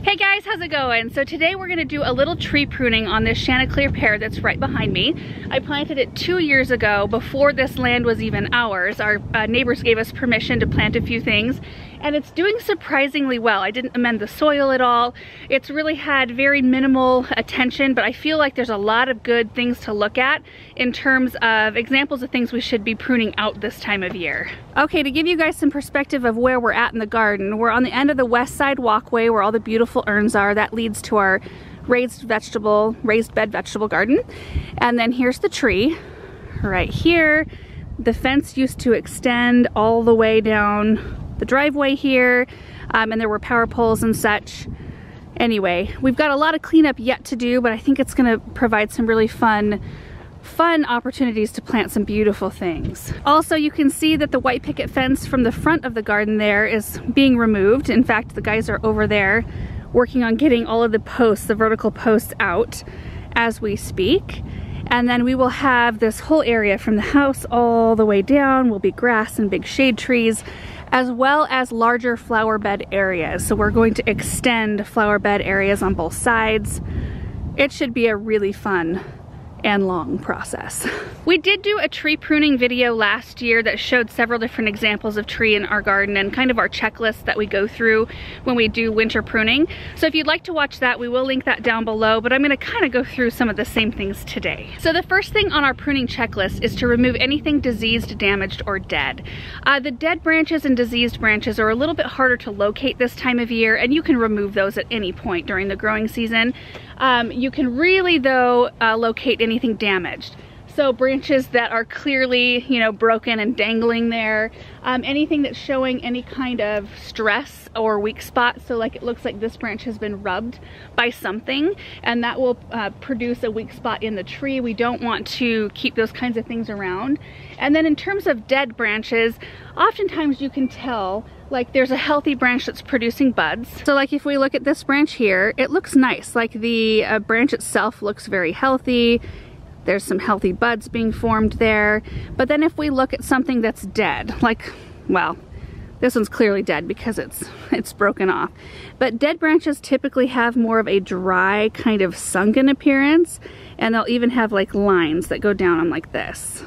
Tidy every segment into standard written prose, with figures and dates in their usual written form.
Hey guys, how's it going? So today we're gonna do a little tree pruning on this Chanticleer pear that's right behind me. I planted it 2 years ago before this land was even ours. Our neighbors gave us permission to plant a few things, and it's doing surprisingly well. I didn't amend the soil at all. It's really had very minimal attention, but I feel like there's a lot of good things to look at in terms of examples of things we should be pruning out this time of year. Okay, to give you guys some perspective of where we're at in the garden, we're on the end of the west side walkway where all the beautiful urns are. That leads to our raised bed vegetable garden. And then here's the tree right here. The fence used to extend all the way down the driveway here, and there were power poles and such. Anyway, we've got a lot of cleanup yet to do, but I think it's gonna provide some really fun opportunities to plant some beautiful things. Also, you can see that the white picket fence from the front of the garden there is being removed. In fact, the guys are over there working on getting all of the posts, the vertical posts, out as we speak. And then we will have this whole area from the house all the way down will be grass and big shade trees, as well as larger flower bed areas. So we're going to extend flower bed areas on both sides. It should be a really fun and long process. We did do a tree pruning video last year that showed several different examples of tree in our garden and kind of our checklist that we go through when we do winter pruning. So if you'd like to watch that, we will link that down below, but I'm gonna kind of go through some of the same things today. So the first thing on our pruning checklist is to remove anything diseased, damaged, or dead. The dead branches and diseased branches are a little bit harder to locate this time of year, and you can remove those at any point during the growing season. You can really, though, locate anything damaged. So branches that are clearly, you know, broken and dangling there. Anything that's showing any kind of stress or weak spot. So like it looks like this branch has been rubbed by something, and that will produce a weak spot in the tree. We don't want to keep those kinds of things around. And then in terms of dead branches, oftentimes you can tell like there's a healthy branch that's producing buds. So like if we look at this branch here, it looks nice. Like the branch itself looks very healthy. There's some healthy buds being formed there. But then if we look at something that's dead, like, well, this one's clearly dead because it's broken off. But dead branches typically have more of a dry, kind of sunken appearance, and they'll even have like lines that go down them like this.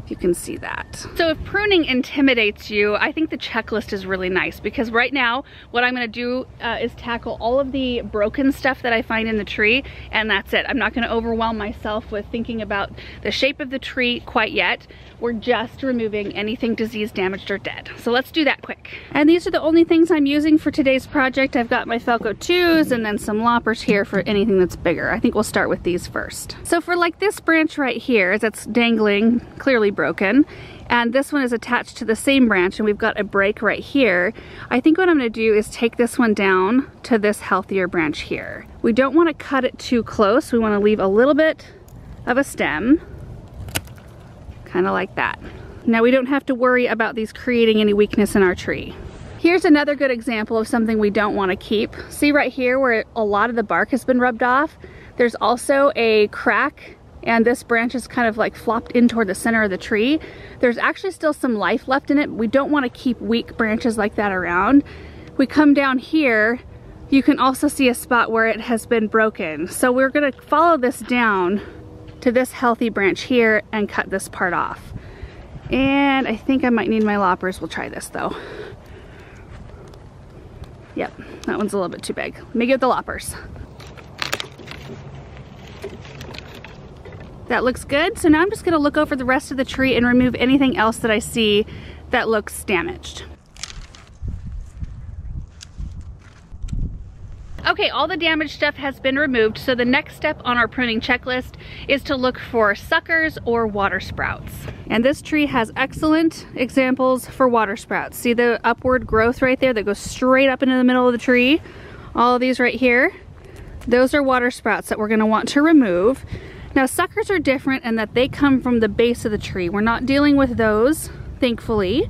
You can see that. So if pruning intimidates you, I think the checklist is really nice, because right now what I'm gonna do is tackle all of the broken stuff that I find in the tree, and that's it. I'm not gonna overwhelm myself with thinking about the shape of the tree quite yet. We're just removing anything diseased, damaged, or dead. So let's do that quick. And these are the only things I'm using for today's project. I've got my Felco 2s and then some loppers here for anything that's bigger. I think we'll start with these first. So for like this branch right here that's dangling, clearly broken, and this one is attached to the same branch, and we've got a break right here. I think what I'm gonna do is take this one down to this healthier branch here. We don't wanna cut it too close. We wanna leave a little bit of a stem, kind of like that. Now we don't have to worry about these creating any weakness in our tree. Here's another good example of something we don't wanna keep. See right here where a lot of the bark has been rubbed off? There's also a crack, and this branch is kind of like flopped in toward the center of the tree. There's actually still some life left in it. We don't want to keep weak branches like that around. We come down here, you can also see a spot where it has been broken. So we're gonna follow this down to this healthy branch here and cut this part off. And I think I might need my loppers. We'll try this though. Yep, that one's a little bit too big. Let me get the loppers. That looks good. So now I'm just gonna look over the rest of the tree and remove anything else that I see that looks damaged. Okay, all the damaged stuff has been removed, so the next step on our pruning checklist is to look for suckers or water sprouts. And this tree has excellent examples for water sprouts. See the upward growth right there that goes straight up into the middle of the tree? All of these right here, those are water sprouts that we're gonna want to remove. Now suckers are different in that they come from the base of the tree. We're not dealing with those, thankfully.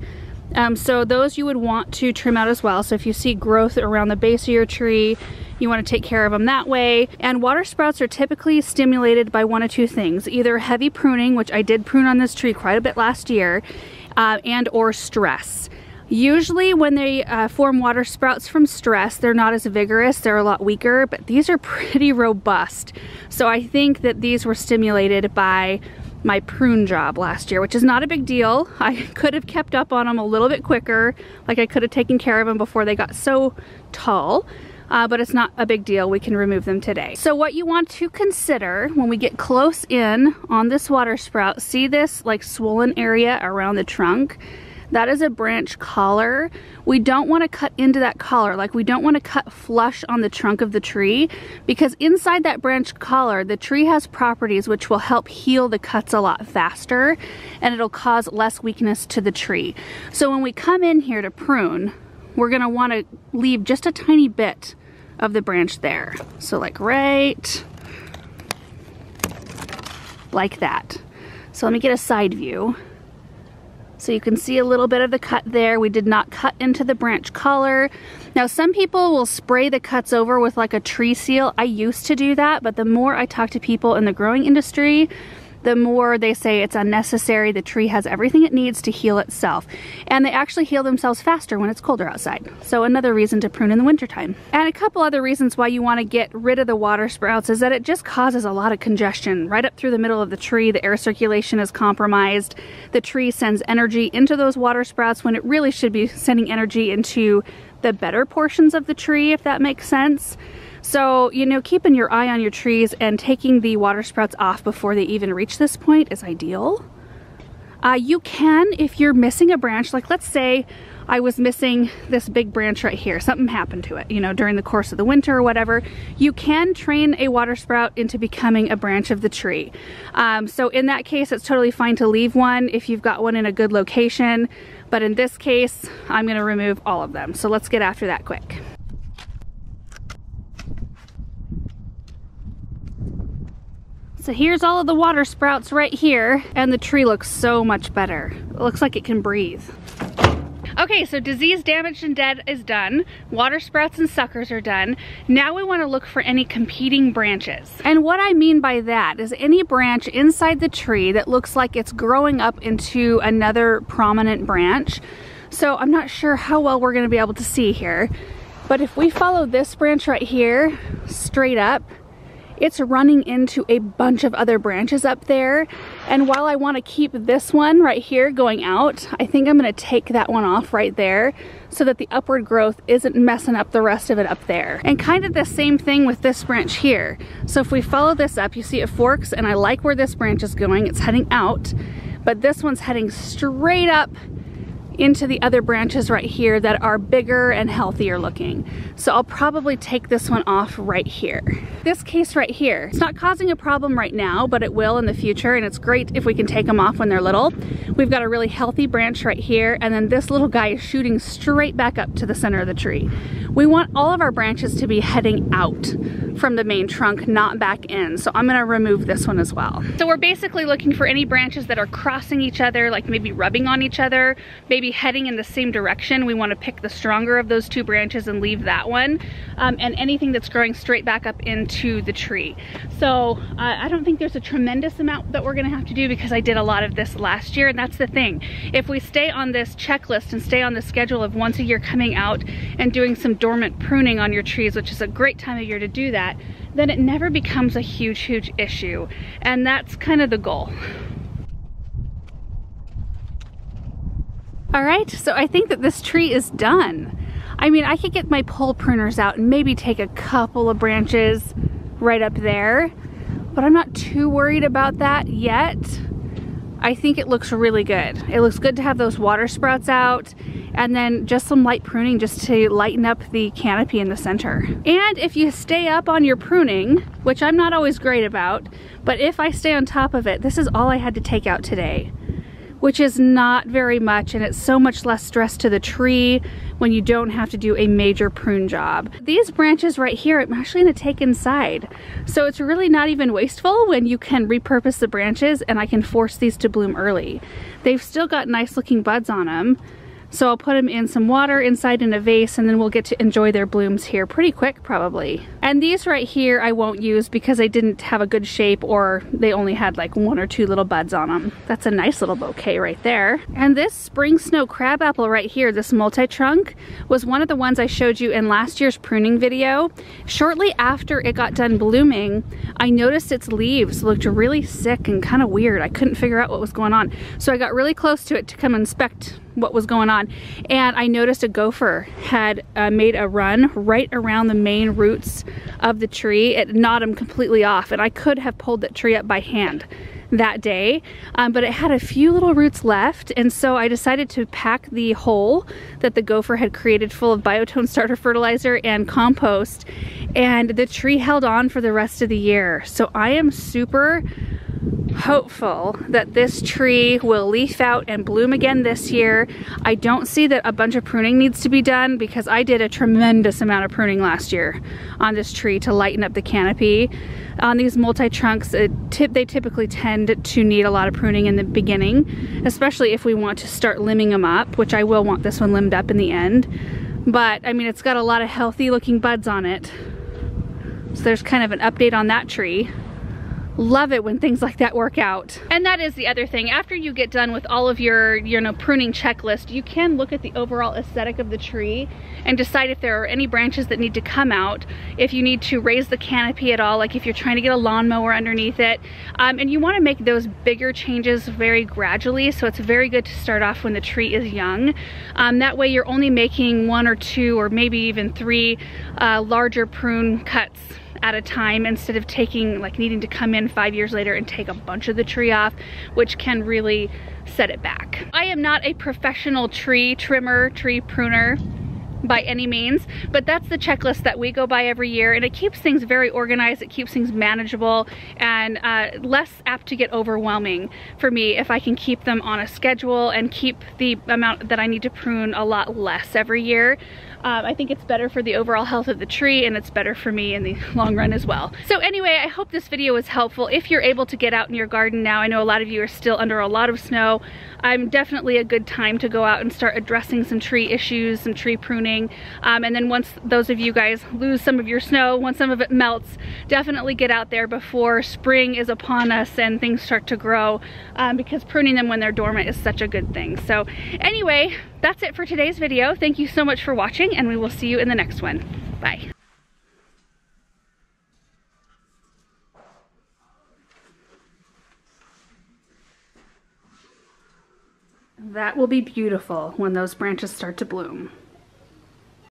So those you would want to trim out as well. So if you see growth around the base of your tree, you want to take care of them that way. And water sprouts are typically stimulated by one of two things: either heavy pruning, which I did prune on this tree quite a bit last year, and or stress. Usually when they form water sprouts from stress, they're not as vigorous, they're a lot weaker, but these are pretty robust. So I think that these were stimulated by my prune job last year, which is not a big deal. I could have kept up on them a little bit quicker, like I could have taken care of them before they got so tall. But it's not a big deal. We can remove them today. So what you want to consider when we get close in on this water sprout, see this like swollen area around the trunk? That is a branch collar. We don't want to cut into that collar, like we don't want to cut flush on the trunk of the tree, because inside that branch collar, the tree has properties which will help heal the cuts a lot faster, and it'll cause less weakness to the tree. So when we come in here to prune, we're gonna want to leave just a tiny bit of the branch there. So like right like that. So let me get a side view. So you can see a little bit of the cut there. We did not cut into the branch collar. Now some people will spray the cuts over with like a tree seal. I used to do that, but the more I talk to people in the growing industry, the more they say it's unnecessary. The tree has everything it needs to heal itself. And they actually heal themselves faster when it's colder outside. So another reason to prune in the wintertime. And a couple other reasons why you want to get rid of the water sprouts is that it just causes a lot of congestion. Right up through the middle of the tree, the air circulation is compromised. The tree sends energy into those water sprouts when it really should be sending energy into the better portions of the tree, if that makes sense. So, you know, keeping your eye on your trees and taking the water sprouts off before they even reach this point is ideal. You can, if you're missing a branch, like let's say I was missing this big branch right here, something happened to it, you know, during the course of the winter or whatever, you can train a water sprout into becoming a branch of the tree. So in that case, it's totally fine to leave one if you've got one in a good location. But in this case, I'm gonna remove all of them. So let's get after that quick. So here's all of the water sprouts right here, and the tree looks so much better. It looks like it can breathe. Okay, so disease, damaged, and dead is done. Water sprouts and suckers are done. Now we want to look for any competing branches. And what I mean by that is any branch inside the tree that looks like it's growing up into another prominent branch. So I'm not sure how well we're going to be able to see here, but if we follow this branch right here straight up, it's running into a bunch of other branches up there. And while I want to keep this one right here going out, I think I'm going to take that one off right there so that the upward growth isn't messing up the rest of it up there. And kind of the same thing with this branch here. So if we follow this up, you see it forks, and I like where this branch is going. It's heading out, but this one's heading straight up into the other branches right here that are bigger and healthier looking. So I'll probably take this one off right here. This case right here, it's not causing a problem right now, but it will in the future, and it's great if we can take them off when they're little. We've got a really healthy branch right here, and then this little guy is shooting straight back up to the center of the tree. We want all of our branches to be heading out from the main trunk, not back in. So I'm gonna remove this one as well. So we're basically looking for any branches that are crossing each other, like maybe rubbing on each other, maybe heading in the same direction. We want to pick the stronger of those two branches and leave that one, and anything that's growing straight back up into the tree. So I don't think there's a tremendous amount that we're gonna have to do because I did a lot of this last year, and that's the thing. If we stay on this checklist and stay on the schedule of once a year coming out and doing some dormant pruning on your trees, which is a great time of year to do that, then it never becomes a huge issue. And that's kind of the goal. All right, so I think that this tree is done. I mean, I could get my pole pruners out and maybe take a couple of branches right up there, but I'm not too worried about that yet. I think it looks really good. It looks good to have those water sprouts out, and then just some light pruning just to lighten up the canopy in the center. And if you stay up on your pruning, which I'm not always great about, but if I stay on top of it, this is all I had to take out today, which is not very much, and it's so much less stress to the tree when you don't have to do a major prune job. These branches right here, I'm actually gonna take inside. So it's really not even wasteful when you can repurpose the branches, and I can force these to bloom early. They've still got nice looking buds on them. So I'll put them in some water inside in a vase, and then we'll get to enjoy their blooms here pretty quick probably. And these right here I won't use because they didn't have a good shape, or they only had like 1 or 2 little buds on them. That's a nice little bouquet right there. And this spring snow crabapple right here, this multi-trunk, was one of the ones I showed you in last year's pruning video. Shortly after it got done blooming, I noticed its leaves looked really sick and kind of weird. I couldn't figure out what was going on. So I got really close to it to come inspect what was going on, and I noticed a gopher had made a run right around the main roots of the tree. It gnawed them completely off, and I could have pulled that tree up by hand that day, but it had a few little roots left, and so I decided to pack the hole that the gopher had created full of Biotone starter fertilizer and compost, and the tree held on for the rest of the year. So I am super hopeful that this tree will leaf out and bloom again this year. I don't see that a bunch of pruning needs to be done because I did a tremendous amount of pruning last year on this tree to lighten up the canopy. On these multi-trunks, they typically tend to need a lot of pruning in the beginning, especially if we want to start limbing them up, which I will want this one limbed up in the end. But I mean, it's got a lot of healthy looking buds on it. So there's kind of an update on that tree. Love it when things like that work out. And that is the other thing. After you get done with all of your pruning checklist, you can look at the overall aesthetic of the tree and decide if there are any branches that need to come out, if you need to raise the canopy at all, like if you're trying to get a lawnmower underneath it. And you want to make those bigger changes very gradually, so it's very good to start off when the tree is young. That way you're only making 1 or 2 or maybe even 3 larger prune cuts at a time, instead of needing to come in 5 years later and take a bunch of the tree off, which can really set it back. I am not a professional tree trimmer, tree pruner by any means, but that's the checklist that we go by every year, and it keeps things very organized, it keeps things manageable, and less apt to get overwhelming for me if I can keep them on a schedule and keep the amount that I need to prune a lot less every year. I think it's better for the overall health of the tree, and it's better for me in the long run as well. So anyway, I hope this video was helpful. If you're able to get out in your garden now, I know a lot of you are still under a lot of snow. I'm definitely a good time to go out and start addressing some tree issues, some tree pruning. And then once those of you guys lose some of your snow, once some of it melts, definitely get out there before spring is upon us and things start to grow, because pruning them when they're dormant is such a good thing. So anyway, that's it for today's video. Thank you so much for watching, and we will see you in the next one. Bye. That will be beautiful when those branches start to bloom.